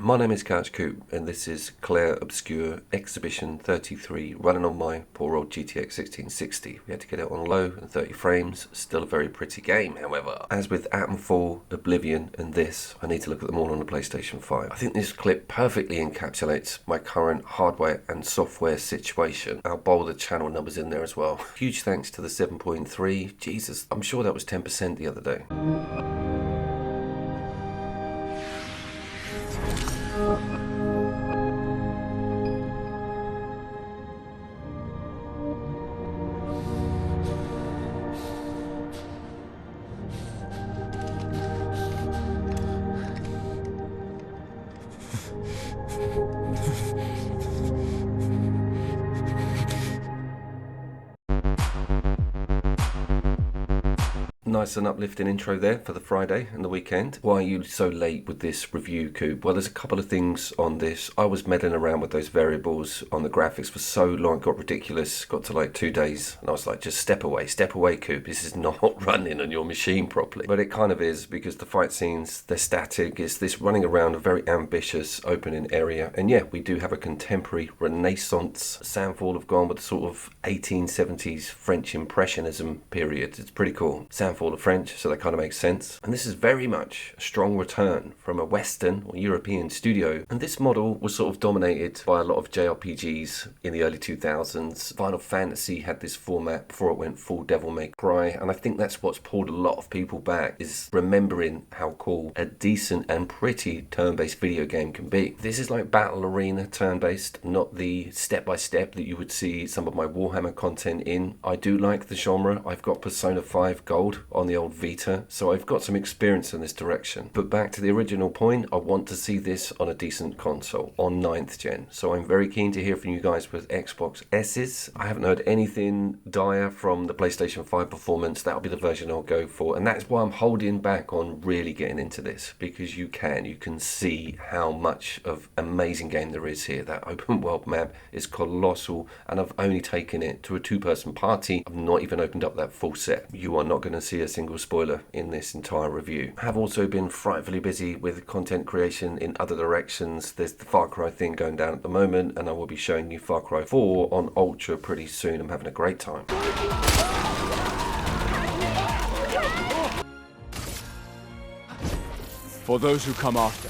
My name is Couch Coop and this is Clair Obscur Exhibition 33 running on my poor old GTX 1660. We had to get it on low and 30 frames, still a very pretty game however. As with Atomfall, Oblivion and this, I need to look at them all on the PlayStation 5. I think this clip perfectly encapsulates my current hardware and software situation. I'll bowl the channel numbers in there as well. Huge thanks to the 7.3, Jesus, I'm sure that was 10% the other day. Nice and uplifting intro there for the Friday and the weekend. Why are you so late with this review, Coop? Well, there's a couple of things on this. I was meddling around with those variables on the graphics for so long, it got ridiculous. Got to like 2 days and I was like, just step away, Coop. This is not running on your machine properly. But it kind of is, because the fight scenes, they're static. It's this running around a very ambitious opening area. And yeah, we do have a contemporary Renaissance. Sandfall have gone with the sort of 1870s French Impressionism period. It's pretty cool. Sandfall of French, so that kind of makes sense. And this is very much a strong return from a Western or European studio. And this model was sort of dominated by a lot of JRPGs in the early 2000s. Final Fantasy had this format before it went full Devil May Cry. And I think that's what's pulled a lot of people back, is remembering how cool a decent and pretty turn-based video game can be. This is like Battle Arena turn-based, not the step-by-step that you would see some of my Warhammer content in. I do like the genre. I've got Persona 5 Gold on the old Vita, so I've got some experience in this direction. But back to the original point, I want to see this on a decent console, on 9th gen. So I'm very keen to hear from you guys with Xbox S's. I haven't heard anything dire from the PlayStation 5 performance. That'll be the version I'll go for, and that's why I'm holding back on really getting into this, because you can see how much of amazing game there is here. That open world map is colossal, and I've only taken it to a 2-person party. I've not even opened up that full set. You are not going to see a single spoiler in this entire review. I have also been frightfully busy with content creation in other directions. There's the Far Cry thing going down at the moment, and I will be showing you Far Cry 4 on Ultra pretty soon. I'm having a great time. For those who come after.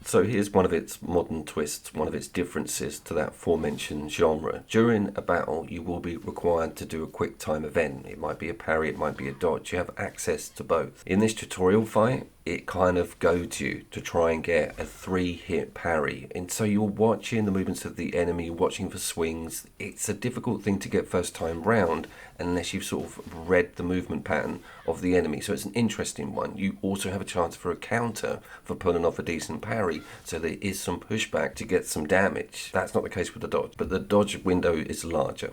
So here's one of its modern twists, one of its differences to that aforementioned genre. During a battle, you will be required to do a quick time event. It might be a parry, it might be a dodge. You have access to both. In this tutorial fight, it kind of goads you to try and get a 3-hit parry. And so you're watching the movements of the enemy, watching for swings. It's a difficult thing to get first time round unless you've sort of read the movement pattern of the enemy. So it's an interesting one. You also have a chance for a counter for pulling off a decent parry. So there is some pushback to get some damage. That's not the case with the dodge, but the dodge window is larger.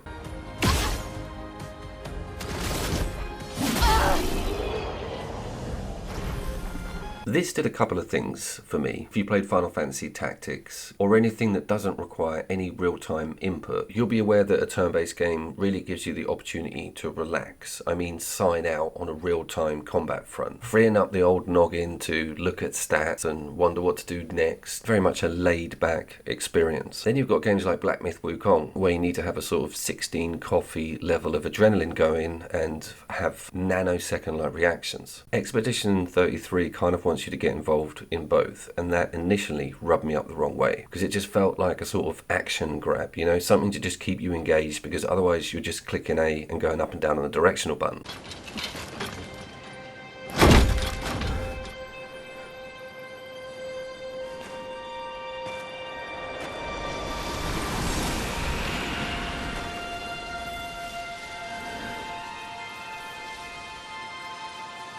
This did a couple of things for me. If you played Final Fantasy Tactics or anything that doesn't require any real-time input, you'll be aware that a turn-based game really gives you the opportunity to relax. I mean, sign out on a real-time combat front. Freeing up the old noggin to look at stats and wonder what to do next. Very much a laid-back experience. Then you've got games like Black Myth Wukong, where you need to have a sort of 16 coffee level of adrenaline going and have nanosecond-like reactions. Expedition 33 kind of wants you to get involved in both, and that initially rubbed me up the wrong way, because it just felt like a sort of action grab, you know, something to just keep you engaged, because otherwise you're just clicking A and going up and down on the directional button.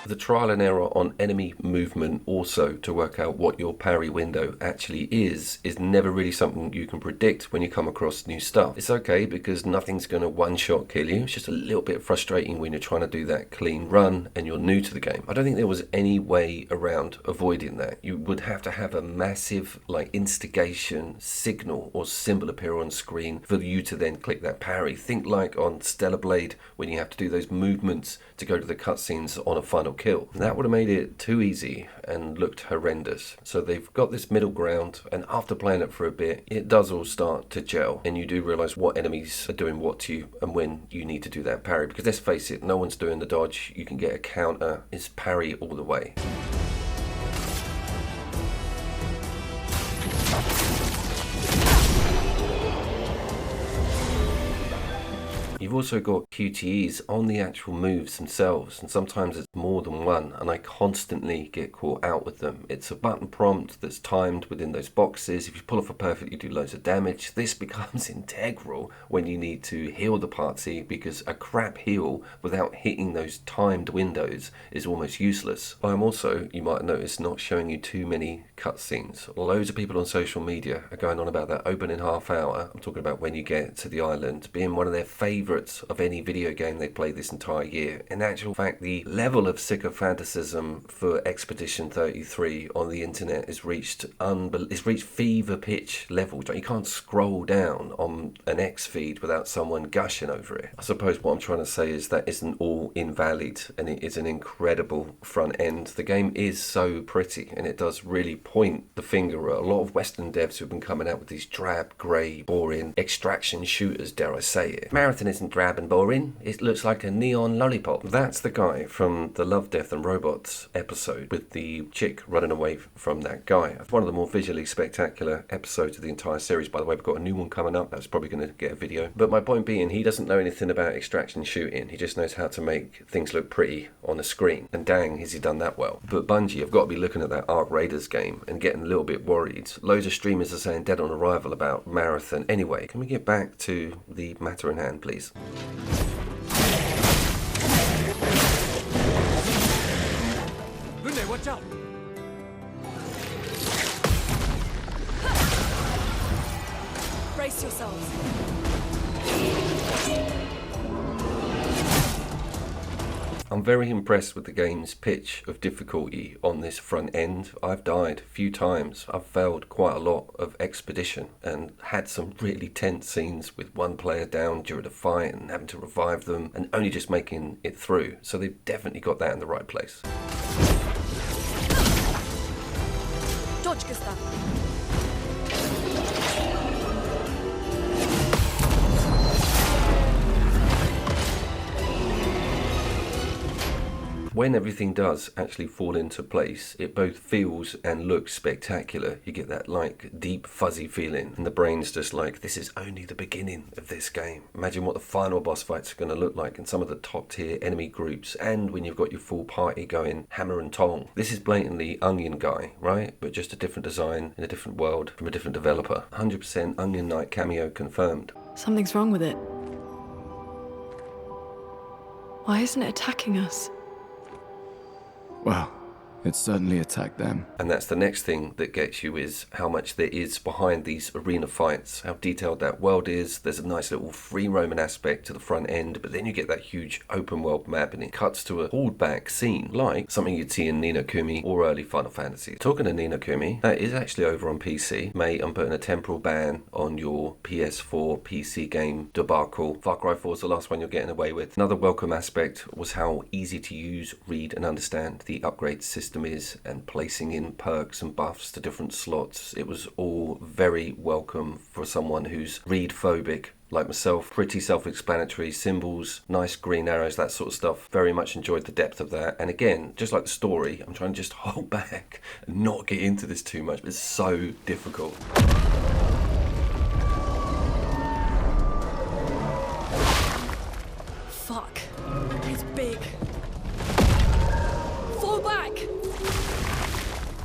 The trial and error on enemy movement also to work out what your parry window actually is never really something you can predict when you come across new stuff. It's okay because nothing's going to one-shot kill you. It's just a little bit frustrating when you're trying to do that clean run and you're new to the game. I don't think there was any way around avoiding that. You would have to have a massive like instigation signal or symbol appear on screen for you to then click that parry. Think like on Stellar Blade when you have to do those movements to go to the cutscenes on a Final kill. That would have made it too easy and looked horrendous. So they've got this middle ground, and after playing it for a bit, it does all start to gel, and you do realise what enemies are doing what to you and when you need to do that parry. Because let's face it, no one's doing the dodge. You can get a counter. It's parry all the way. You've also got QTEs on the actual moves themselves, and sometimes it's more than one, and I constantly get caught out with them. It's a button prompt that's timed within those boxes. If you pull off a perfect, you do loads of damage. This becomes integral when you need to heal the party, because a crap heal without hitting those timed windows is almost useless. I'm also, you might notice, not showing you too many cutscenes. Loads of people on social media are going on about that opening half hour. I'm talking about when you get to the island being one of their favourites of any video game they played this entire year. In actual fact, the level of sycophanticism for Expedition 33 on the internet is reached fever pitch level. You can't scroll down on an X feed without someone gushing over it. I suppose what I'm trying to say is that isn't all invalid, and it is an incredible front end. The game is so pretty, and it does really point the finger at a lot of Western devs who've been coming out with these drab, grey, boring extraction shooters, dare I say it. Marathon isn't drab and boring, it looks like a neon lollipop. That's the guy from the Love, Death and Robots episode with the chick running away from that guy. It's one of the more visually spectacular episodes of the entire series. By the way, we've got a new one coming up, that's probably going to get a video. But my point being, he doesn't know anything about extraction shooting, he just knows how to make things look pretty on a screen, and dang, has he done that well. But Bungie have got to be looking at that Ark Raiders game and getting a little bit worried. Loads of streamers are saying dead on arrival about Marathon. Anyway, can we get back to the matter in hand, please? Lunde, watch out! Brace yourselves. I'm very impressed with the game's pitch of difficulty on this front end. I've died a few times. I've failed quite a lot of Expedition and had some really tense scenes with one player down during a fight and having to revive them and only just making it through. So they've definitely got that in the right place. Dodge, Gustav. When everything does actually fall into place, it both feels and looks spectacular. You get that like deep fuzzy feeling, and the brain's just like, this is only the beginning of this game. Imagine what the final boss fights are going to look like, and some of the top tier enemy groups, and when you've got your full party going hammer and tong. This is blatantly Onion Guy, right? But just a different design in a different world from a different developer. 100% Onion Knight cameo confirmed. Something's wrong with it. Why isn't it attacking us? Well, it certainly attacked them. And that's the next thing that gets you, is how much there is behind these arena fights, how detailed that world is. There's a nice little free roaming aspect to the front end, but then you get that huge open world map, and it cuts to a pulled back scene, like something you'd see in Ni no Kuni or early Final Fantasy. Talking to Ni no Kuni, that is actually over on PC. Mate, I'm putting a temporal ban on your PS4 PC game debacle. Far Cry 4 is the last one you're getting away with. Another welcome aspect was how easy to use, read and understand the upgrade system is, and placing in perks and buffs to different slots. It was all very welcome for someone who's read phobic like myself. Pretty self-explanatory, symbols, nice green arrows, that sort of stuff. Very much enjoyed the depth of that. And again, just like the story, I'm trying to just hold back and not get into this too much. It's so difficult. Fuck. He's big. Fall back!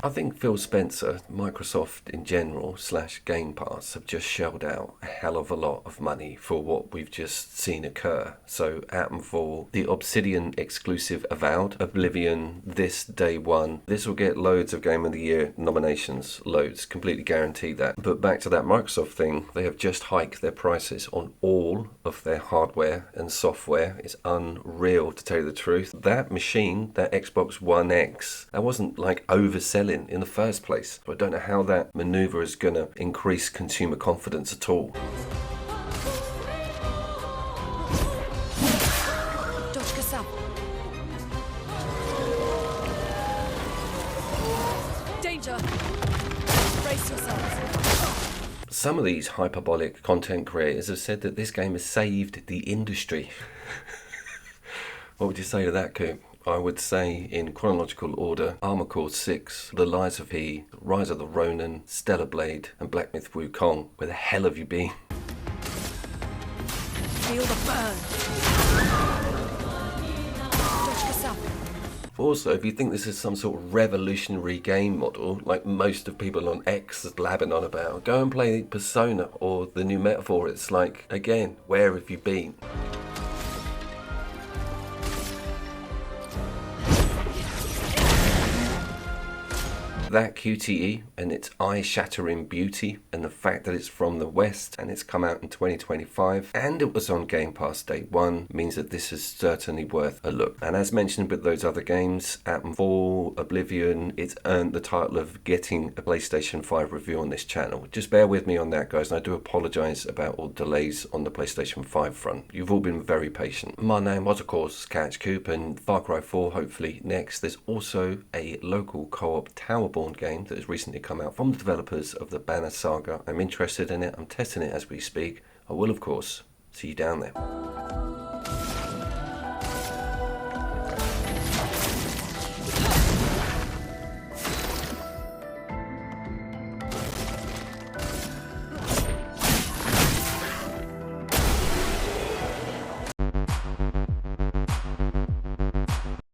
I think Phil Spencer, Microsoft in general, / Game Pass, have just shelled out a hell of a lot of money for what we've just seen occur. So Atomfall, the Obsidian exclusive Avowed, Oblivion, this day one. This will get loads of Game of the Year nominations, loads, completely guarantee that. But back to that Microsoft thing, they have just hiked their prices on all of their hardware and software. It's unreal, to tell you the truth. That machine, that Xbox One X, that wasn't like overselling in the first place. But I don't know how that maneuver is going to increase consumer confidence at all. Dodge, Gustav. danger. Brace yourselves. Some of these hyperbolic content creators have said that this game has saved the industry. What would you say to that, Coop? I would say, in chronological order, Armour Core 6, The Lies of P, Rise of the Ronin, Stellar Blade, and Black Myth Wukong. Where the hell have you been? Feel the burn. Dodge yourself. Also, if you think this is some sort of revolutionary game model, like most of people on X is blabbing on about, go and play Persona or the new Metaphor. It's like, again, where have you been? That QTE and its eye-shattering beauty, and the fact that it's from the West and it's come out in 2025 and it was on Game Pass day one, means that this is certainly worth a look. And as mentioned with those other games, Atomfall, Oblivion, it's earned the title of getting a PlayStation 5 review on this channel. Just bear with me on that, guys, and I do apologise about all delays on the PlayStation 5 front. You've all been very patient. My name was, of course, Catch Coop, and Far Cry 4 hopefully next. There's also a local co-op Towerborn game that has recently come out from the developers of the Banner Saga. I'm interested in it. I'm testing it as we speak. I will, of course, see you down there.